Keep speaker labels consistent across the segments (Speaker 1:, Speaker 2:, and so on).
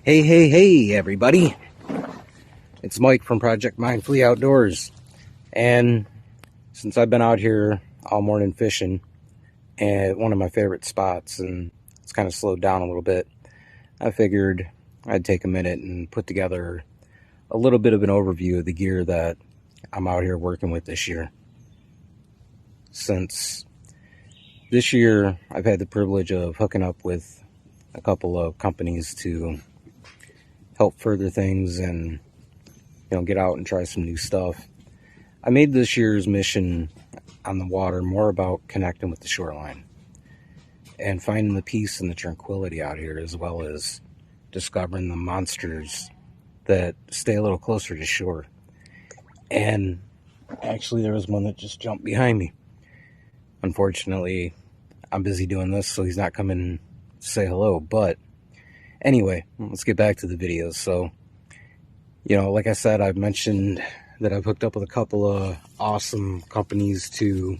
Speaker 1: Hey, everybody. It's Mike from Project Mindfully Outdoors. And since I've been out here all morning fishing at one of my favorite spots and it's kind of slowed down a little bit, I figured I'd take a minute and put together a little bit of an overview of the gear that I'm out here working with this year. Since this year, I've had the privilege of hooking up with a couple of companies to help further things and get out and try some new stuff. I made this year's mission on the water more about connecting with the shoreline and finding the peace and the tranquility out here, as well as discovering the monsters that stay a little closer to shore. And actually, there was one that just jumped behind me. Unfortunately, I'm busy doing this, so he's not coming to say hello. But anyway, let's get back to the videos. So, like I said, I've mentioned that I've hooked up with a couple of awesome companies to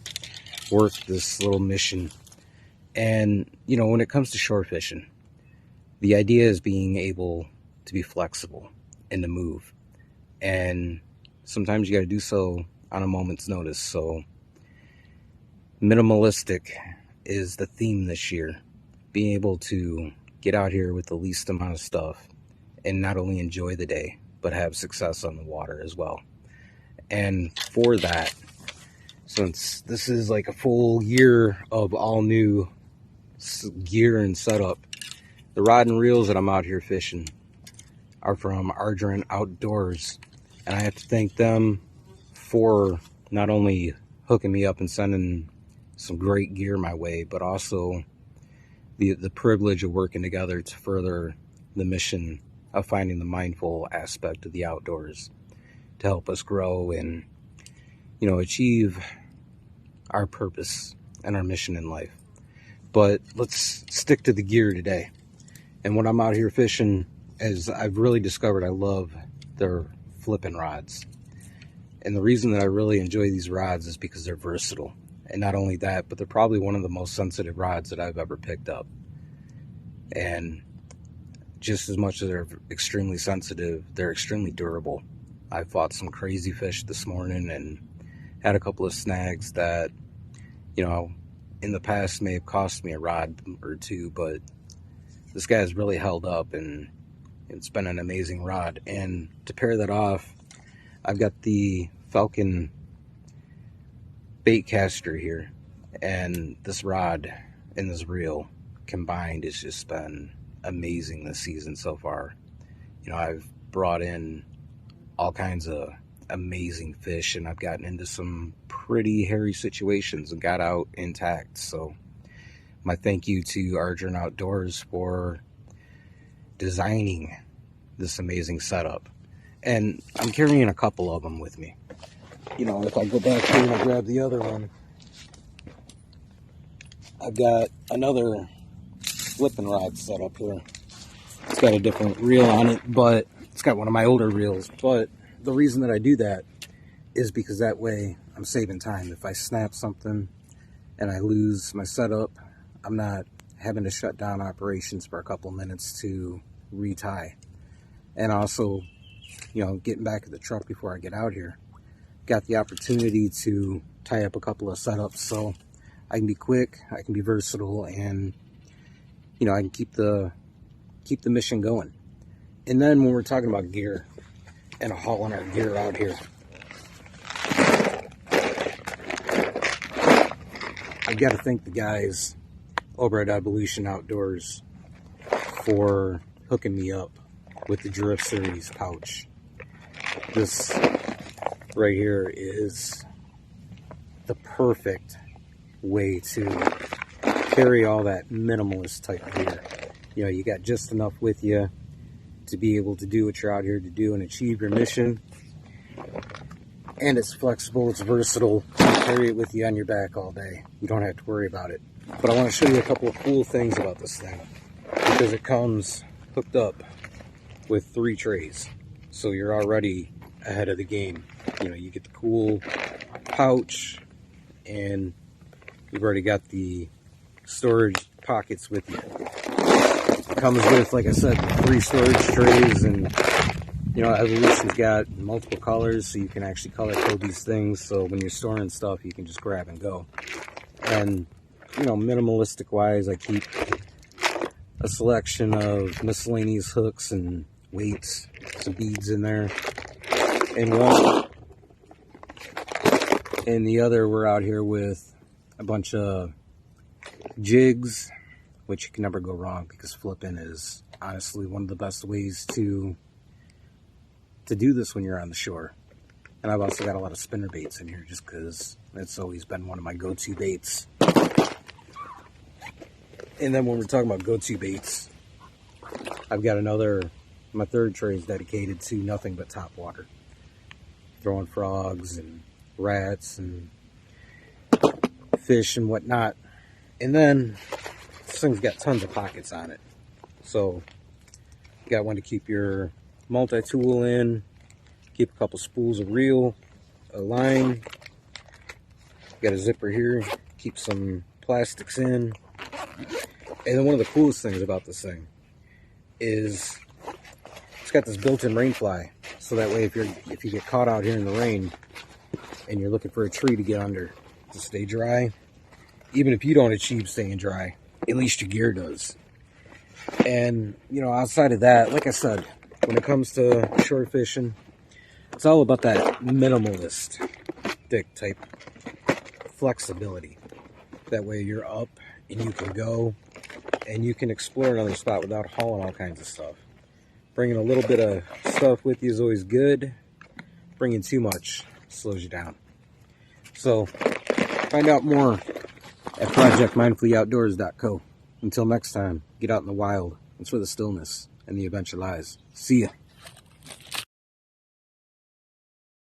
Speaker 1: work this little mission. And, when it comes to shore fishing, the idea is being able to be flexible and to move. And sometimes you got to do so on a moment's notice. So minimalistic is the theme this year. Being able to get out here with the least amount of stuff and not only enjoy the day, but have success on the water as well. And for that, since this is like a full year of all new gear and setup, the rod and reels that I'm out here fishing are from Argent Outdoors. And I have to thank them for not only hooking me up and sending some great gear my way, but also the privilege of working together to further the mission of finding the mindful aspect of the outdoors to help us grow and, achieve our purpose and our mission in life. But let's stick to the gear today. And when I'm out here fishing, as I've really discovered, I love their flipping rods. And the reason that I really enjoy these rods is because they're versatile. And not only that, but they're probably one of the most sensitive rods that I've ever picked up. And just as much as they're extremely sensitive, they're extremely durable. I fought some crazy fish this morning and had a couple of snags that, in the past may have cost me a rod or two, but this guy's really held up and it's been an amazing rod. And to pair that off, I've got the Falcon bait caster here, and this rod and this reel combined has just been amazing this season so far. I've brought in all kinds of amazing fish, and I've gotten into some pretty hairy situations and got out intact. So my thank you to Argent Outdoors for designing this amazing setup. And I'm carrying a couple of them with me. If I go back here and I grab the other one, I've got another flipping rod set up here. It's got a different reel on it, but it's got one of my older reels. But the reason that I do that is because that way I'm saving time. If I snap something and I lose my setup, I'm not having to shut down operations for a couple minutes to retie. And also, getting back to the truck before I get out here, got the opportunity to tie up a couple of setups so I can be quick, I can be versatile, and I can keep the mission going. And then when we're talking about gear and hauling our gear out here, I've got to thank the guys over at Evolution Outdoors for hooking me up with the Drift Series pouch. This right here is the perfect way to carry all that minimalist type gear. You got just enough with you to be able to do what you're out here to do and achieve your mission. And it's flexible, it's versatile. You can carry it with you on your back all day. You don't have to worry about it. But I want to show you a couple of cool things about this thing, because it comes hooked up with 3 trays. So you're already ahead of the game. You get the cool pouch, and you've already got the storage pockets with you. comes with, like I said, 3 storage trays, and you know, Evolution's got multiple colors, so you can actually color code these things, so when you're storing stuff, you can just grab and go. And, you know, minimalistic wise, I keep a selection of miscellaneous hooks and weights, some beads in there, and one. And the other, we're out here with a bunch of jigs, which you can never go wrong, because flipping is honestly one of the best ways to do this when you're on the shore. And I've also got a lot of spinner baits in here, just because it's always been one of my go-to baits. And then when we're talking about go-to baits, I've got my 3rd tray is dedicated to nothing but topwater. Throwing frogs and rats and fish and whatnot. And then this thing's got tons of pockets on it. So you got one to keep your multi-tool in, keep a couple spools of reel, a line. Got a zipper here, keep some plastics in. And then one of the coolest things about this thing is it's got this built-in rain fly. So that way if you get caught out here in the rain and you're looking for a tree to get under to stay dry, even if you don't achieve staying dry, at least your gear does. And, you know, outside of that, like I said, when it comes to shore fishing, it's all about that minimalist type flexibility. That way you're up and you can go and you can explore another spot without hauling all kinds of stuff. Bringing a little bit of stuff with you is always good. Bringing too much slows you down. So find out more at projectmindfullyOutdoors.co. Until next time, get out in the wild. It's where the stillness and the adventure lies. See ya.